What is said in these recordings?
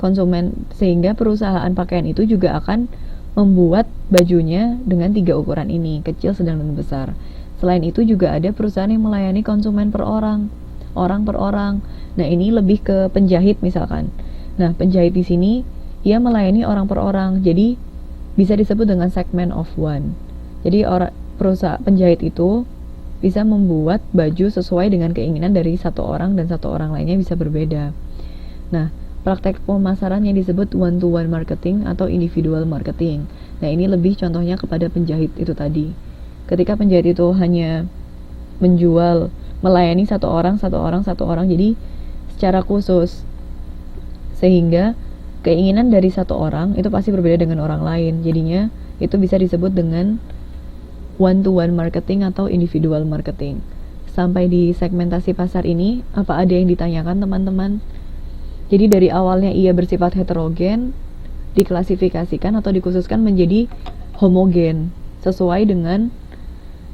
konsumen, sehingga perusahaan pakaian itu juga akan membuat bajunya dengan 3 ukuran ini, kecil, sedang, dan besar. Selain itu juga ada perusahaan yang melayani konsumen per orang per orang. Nah, ini lebih ke penjahit misalkan. Nah, penjahit di sini ia melayani orang per orang. Jadi bisa disebut dengan segment of one. Jadi perusahaan penjahit itu bisa membuat baju sesuai dengan keinginan dari satu orang dan satu orang lainnya bisa berbeda. Nah, praktek pemasaran yang disebut one-to-one marketing atau individual marketing. Nah, ini lebih contohnya kepada penjahit itu tadi. Ketika penjahit itu hanya melayani satu orang, jadi secara khusus, sehingga keinginan dari satu orang itu pasti berbeda dengan orang lain. Jadinya itu bisa disebut dengan one-to-one marketing atau individual marketing. Sampai di segmentasi pasar ini, apa ada yang ditanyakan teman-teman? Jadi dari awalnya ia bersifat heterogen, diklasifikasikan atau dikhususkan menjadi homogen sesuai dengan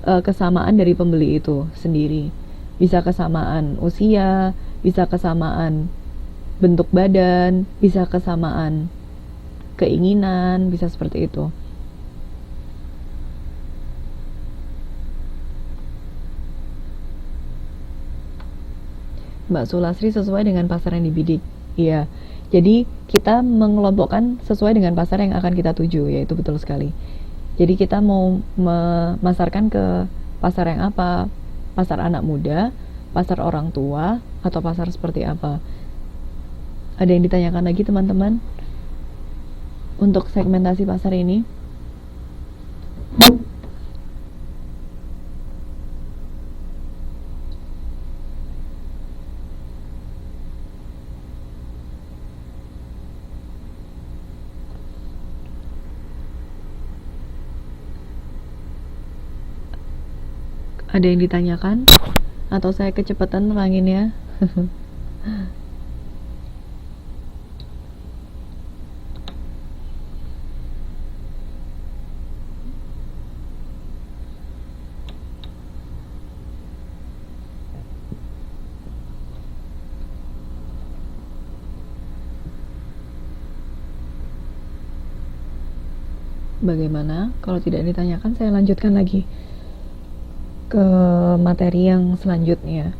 kesamaan dari pembeli itu sendiri. Bisa kesamaan usia, bisa kesamaan bentuk badan, bisa kesamaan keinginan, bisa seperti itu. Mbak Sulasri, sesuai dengan pasar yang dibidik. Iya, jadi kita mengelompokkan sesuai dengan pasar yang akan kita tuju, yaitu betul sekali. Jadi kita mau memasarkan ke pasar yang apa? Pasar anak muda, pasar orang tua, atau pasar seperti apa? Ada yang ditanyakan lagi teman-teman untuk segmentasi pasar ini? Ada yang ditanyakan? Atau saya kecepatan neranginnya? Bagaimana? Kalau tidak ditanyakan, saya lanjutkan lagi ke materi yang selanjutnya.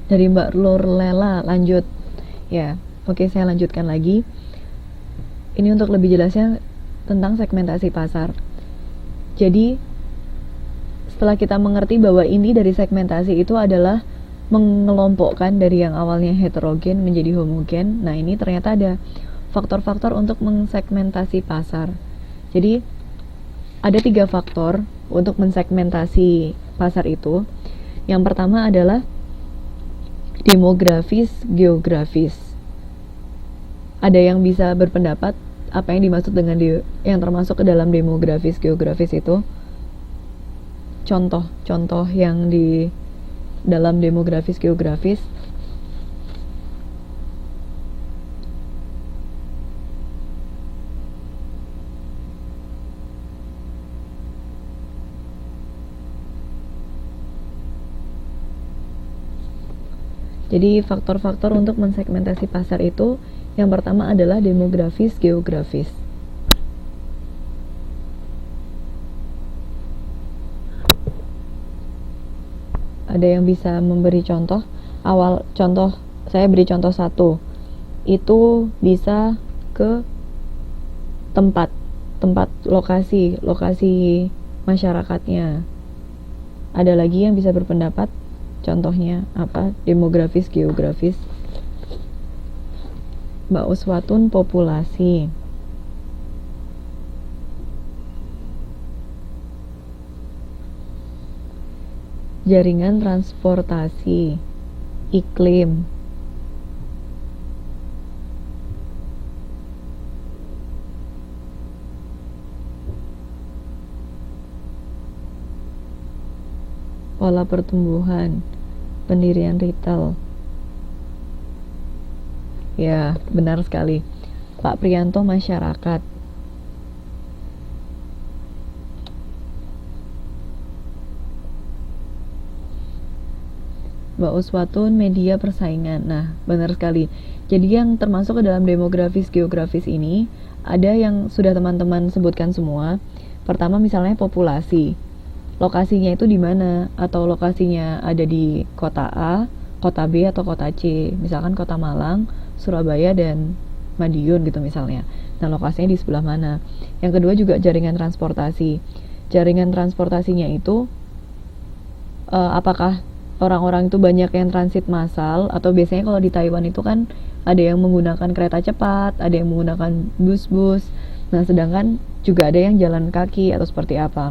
Dari Mbak Lorlela, lanjut ya. Oke, saya lanjutkan lagi. Ini untuk lebih jelasnya tentang segmentasi pasar. Jadi setelah kita mengerti bahwa inti dari segmentasi itu adalah mengelompokkan dari yang awalnya heterogen menjadi homogen. Nah, ini ternyata ada faktor-faktor untuk mensegmentasi pasar. Jadi ada 3 faktor untuk mensegmentasi pasar itu. Yang pertama adalah demografis, geografis. Ada yang bisa berpendapat apa yang dimaksud dengan yang termasuk ke dalam demografis, geografis itu. Contoh yang di dalam demografis, geografis. Jadi faktor-faktor untuk mensegmentasi pasar itu, yang pertama adalah demografis, geografis. Ada yang bisa memberi contoh? Saya beri contoh 1. Itu bisa ke tempat lokasi masyarakatnya. Ada lagi yang bisa berpendapat? Contohnya apa? Demografis, geografis. Mbak Uswatun, populasi. Jaringan transportasi, iklim. Pola pertumbuhan, pendirian retail. Ya, benar sekali. Pak Priyanto masyarakat. Mbak Uswatun media persaingan. Nah, benar sekali. Jadi yang termasuk ke dalam demografis geografis ini ada yang sudah teman-teman sebutkan semua. Pertama misalnya populasi. Lokasinya itu di mana? Atau lokasinya ada di kota A, kota B atau kota C. Misalkan kota Malang, Surabaya dan Madiun gitu misalnya. Nah, lokasinya di sebelah mana? Yang kedua juga jaringan transportasi. Jaringan transportasinya itu apakah orang-orang itu banyak yang transit massal atau biasanya kalau di Taiwan itu kan ada yang menggunakan kereta cepat, ada yang menggunakan bus-bus. Nah, sedangkan juga ada yang jalan kaki atau seperti apa.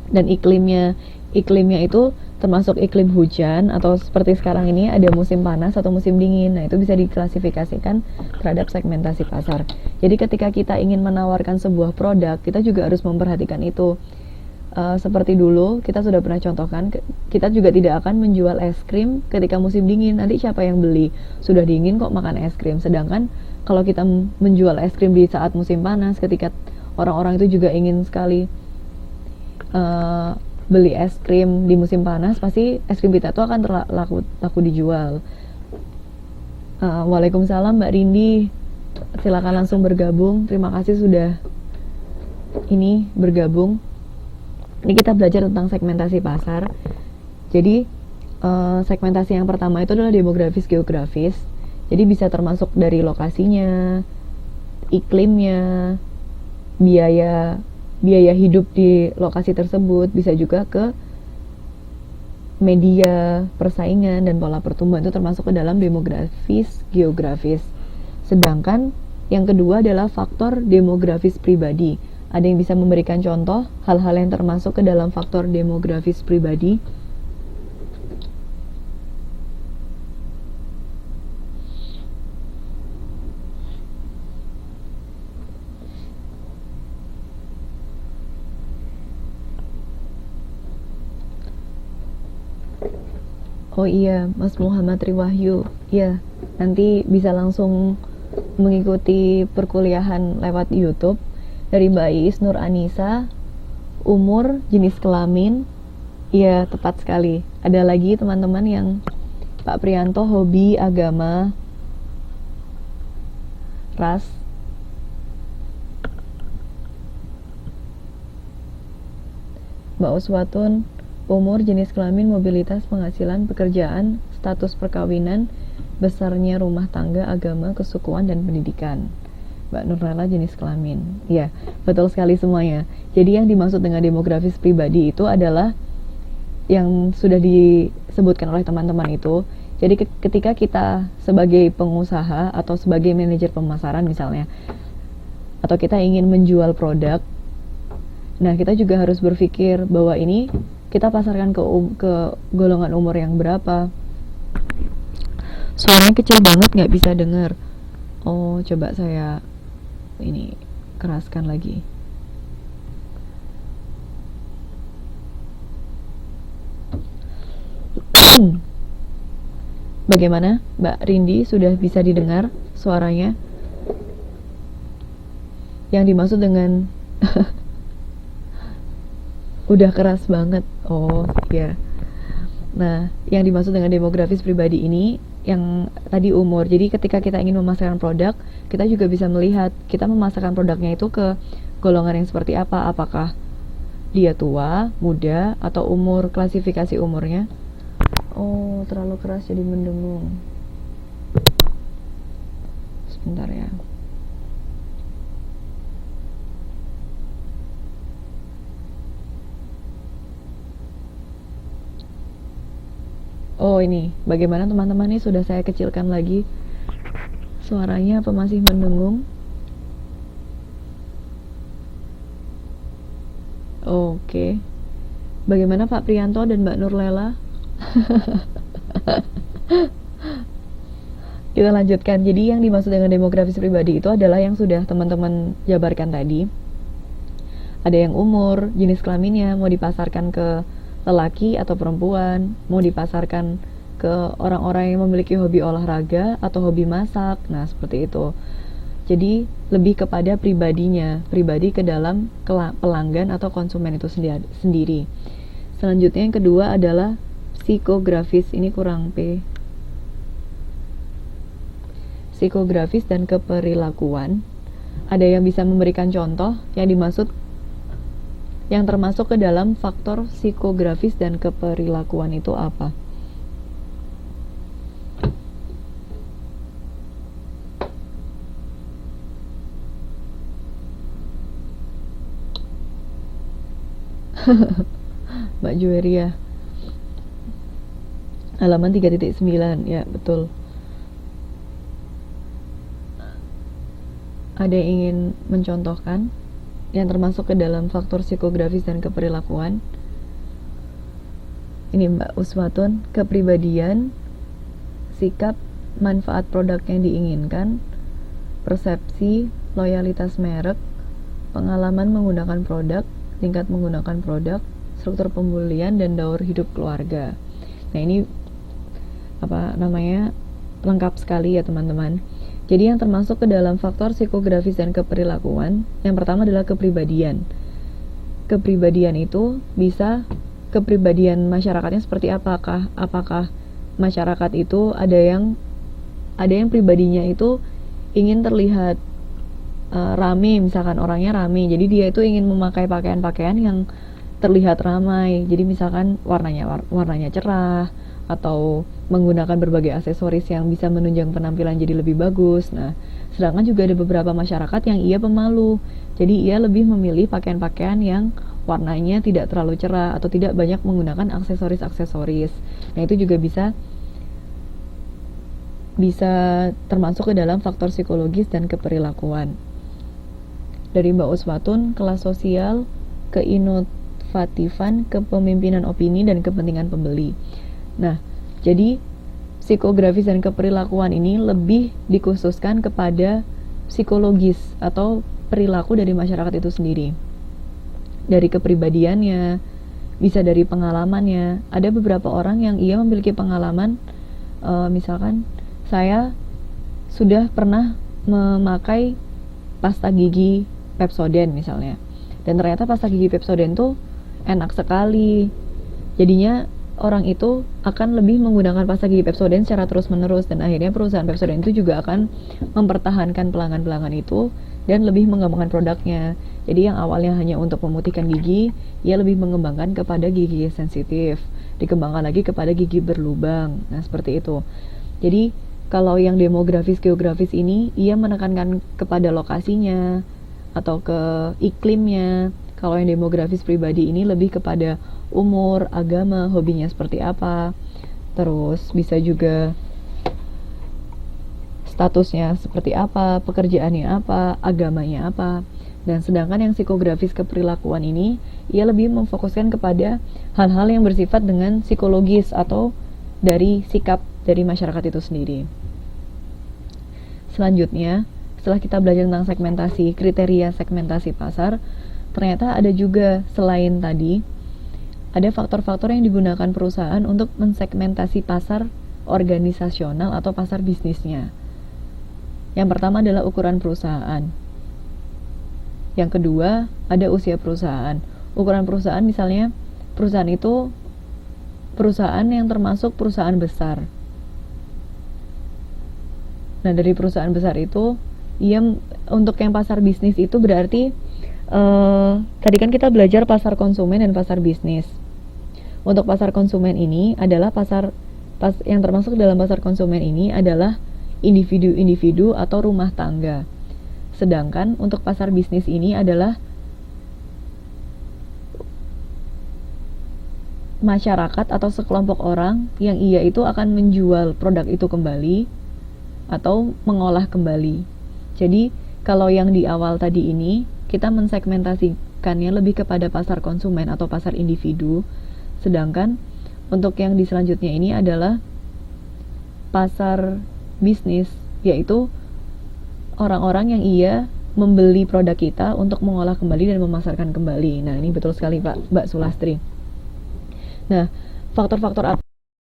Dan iklimnya itu termasuk iklim hujan atau seperti sekarang ini ada musim panas atau musim dingin. Nah, itu bisa diklasifikasikan terhadap segmentasi pasar. Jadi ketika kita ingin menawarkan sebuah produk, kita juga harus memperhatikan itu. Seperti dulu kita sudah pernah contohkan, kita juga tidak akan menjual es krim ketika musim dingin. Nanti siapa yang beli? Sudah dingin kok makan es krim. Sedangkan kalau kita menjual es krim di saat musim panas, ketika orang-orang itu juga ingin sekali beli es krim di musim panas, pasti es krim kita itu akan laku dijual. Waalaikumsalam Mbak Rindi, silakan langsung bergabung. Terima kasih sudah bergabung. Ini kita belajar tentang segmentasi pasar. Jadi segmentasi yang pertama itu adalah demografis geografis. Jadi bisa termasuk dari lokasinya, iklimnya, biaya hidup di lokasi tersebut, bisa juga ke media persaingan dan pola pertumbuhan, itu termasuk ke dalam demografis geografis. Sedangkan yang kedua adalah faktor demografis pribadi. Ada yang bisa memberikan contoh hal-hal yang termasuk ke dalam faktor demografis pribadi? Oh iya, Mas Muhammad Riwahyu. Iya, nanti bisa langsung mengikuti perkuliahan lewat YouTube dari Mbak Iis Nur Anissa. Umur, jenis kelamin, iya tepat sekali. Ada lagi teman-teman yang Pak Priyanto, hobi, agama, ras. Mbak Uswatun, umur, jenis kelamin, mobilitas, penghasilan, pekerjaan, status perkawinan, besarnya rumah tangga, agama, kesukuan, dan pendidikan. Mbak Nurlela, jenis kelamin. Ya, betul sekali semuanya. Jadi yang dimaksud dengan demografis pribadi itu adalah yang sudah disebutkan oleh teman-teman itu. Jadi ketika kita sebagai pengusaha atau sebagai manajer pemasaran misalnya, atau kita ingin menjual produk, nah kita juga harus berpikir bahwa ini kita pasarkan ke golongan umur yang berapa. Suaranya kecil banget, nggak bisa dengar. Oh, coba saya keraskan lagi. Bagaimana Mbak Rindi, sudah bisa didengar suaranya? Yang dimaksud dengan udah keras banget. Oh ya. Nah, yang dimaksud dengan demografis pribadi ini yang tadi umur. Jadi ketika kita ingin memasarkan produk, kita juga bisa melihat kita memasarkan produknya itu ke golongan yang seperti apa. Apakah dia tua, muda, atau umur, klasifikasi umurnya. Oh, terlalu keras jadi mendengung. Sebentar ya. Oh ini, bagaimana teman-teman, ini sudah saya kecilkan lagi suaranya apa masih mendengung? Oke. Bagaimana Pak Priyanto dan Mbak Nurlela? Kita lanjutkan. Jadi yang dimaksud dengan demografis pribadi itu adalah yang sudah teman-teman jabarkan tadi. Ada yang umur, jenis kelaminnya, mau dipasarkan ke lelaki atau perempuan, mau dipasarkan ke orang-orang yang memiliki hobi olahraga atau hobi masak. Nah, seperti itu. Jadi lebih kepada pribadi ke dalam pelanggan atau konsumen itu sendiri. Selanjutnya yang kedua adalah psikografis. Ini kurang P. Psikografis dan keperilakuan. Ada yang bisa memberikan contoh yang termasuk ke dalam faktor psikografis dan keperilakuan itu apa? Mbak Jueria, halaman 3.9. Ya, betul. Ada yang ingin mencontohkan yang termasuk ke dalam faktor psikografis dan keperilakuan? Ini Mbak Uswatun, kepribadian, sikap, manfaat produk yang diinginkan, persepsi, loyalitas merek, pengalaman menggunakan produk, tingkat menggunakan produk, struktur pembelian, dan daur hidup keluarga. Nah, ini lengkap sekali ya teman-teman. Jadi yang termasuk ke dalam faktor psikografis dan keperilakuan, yang pertama adalah kepribadian. Kepribadian itu bisa kepribadian masyarakatnya seperti apakah masyarakat itu ada yang pribadinya itu ingin terlihat rame, misalkan orangnya rame, jadi dia itu ingin memakai pakaian-pakaian yang terlihat ramai, jadi misalkan warnanya cerah, atau menggunakan berbagai aksesoris yang bisa menunjang penampilan jadi lebih bagus. Nah, sedangkan juga ada beberapa masyarakat yang ia pemalu, jadi ia lebih memilih pakaian-pakaian yang warnanya tidak terlalu cerah atau tidak banyak menggunakan aksesoris-aksesoris. Nah, itu juga bisa termasuk ke dalam faktor psikologis dan keperilakuan. Dari Mbak Uswatun, kelas sosial, keinovatifan, kepemimpinan opini, dan kepentingan pembeli. Nah, jadi psikografis dan keperilakuan ini lebih dikhususkan kepada psikologis atau perilaku dari masyarakat itu sendiri. Dari kepribadiannya, bisa dari pengalamannya. Ada beberapa orang yang ia memiliki pengalaman, misalkan saya sudah pernah memakai pasta gigi Pepsodent misalnya, dan ternyata pasta gigi Pepsodent tuh enak sekali. Jadinya orang itu akan lebih menggunakan pasta gigi Pepsodent secara terus menerus, dan akhirnya perusahaan Pepsodent itu juga akan mempertahankan pelanggan-pelanggan itu dan lebih mengembangkan produknya. Jadi yang awalnya hanya untuk memutihkan gigi, ia lebih mengembangkan kepada gigi sensitif, dikembangkan lagi kepada gigi berlubang. Nah, seperti itu. Jadi kalau yang demografis geografis ini, ia menekankan kepada lokasinya atau ke iklimnya. Kalau yang demografis pribadi ini lebih kepada umur, agama, hobinya seperti apa. Terus bisa juga statusnya seperti apa, pekerjaannya apa, agamanya apa. Dan sedangkan yang psikografis keperilakuan ini, ia lebih memfokuskan kepada hal-hal yang bersifat dengan psikologis atau dari sikap dari masyarakat itu sendiri. Selanjutnya, setelah kita belajar tentang segmentasi, kriteria segmentasi pasar, ternyata ada juga selain tadi, ada faktor-faktor yang digunakan perusahaan untuk mensegmentasi pasar organisasional atau pasar bisnisnya. Yang pertama adalah ukuran perusahaan. Yang kedua, ada usia perusahaan. Ukuran perusahaan misalnya, perusahaan itu perusahaan yang termasuk perusahaan besar. Nah, dari perusahaan besar itu, untuk yang pasar bisnis itu berarti tadi kan kita belajar pasar konsumen dan pasar bisnis. Untuk pasar konsumen ini adalah yang termasuk dalam pasar konsumen ini adalah individu-individu atau rumah tangga. Sedangkan untuk pasar bisnis ini adalah masyarakat atau sekelompok orang yang ia itu akan menjual produk itu kembali atau mengolah kembali. Jadi kalau yang di awal tadi ini kita mensegmentasikannya lebih kepada pasar konsumen atau pasar individu, sedangkan untuk yang di selanjutnya ini adalah pasar bisnis, yaitu orang-orang yang ia membeli produk kita untuk mengolah kembali dan memasarkan kembali. Nah, ini betul sekali Mbak Sulastri. Nah, faktor-faktor apa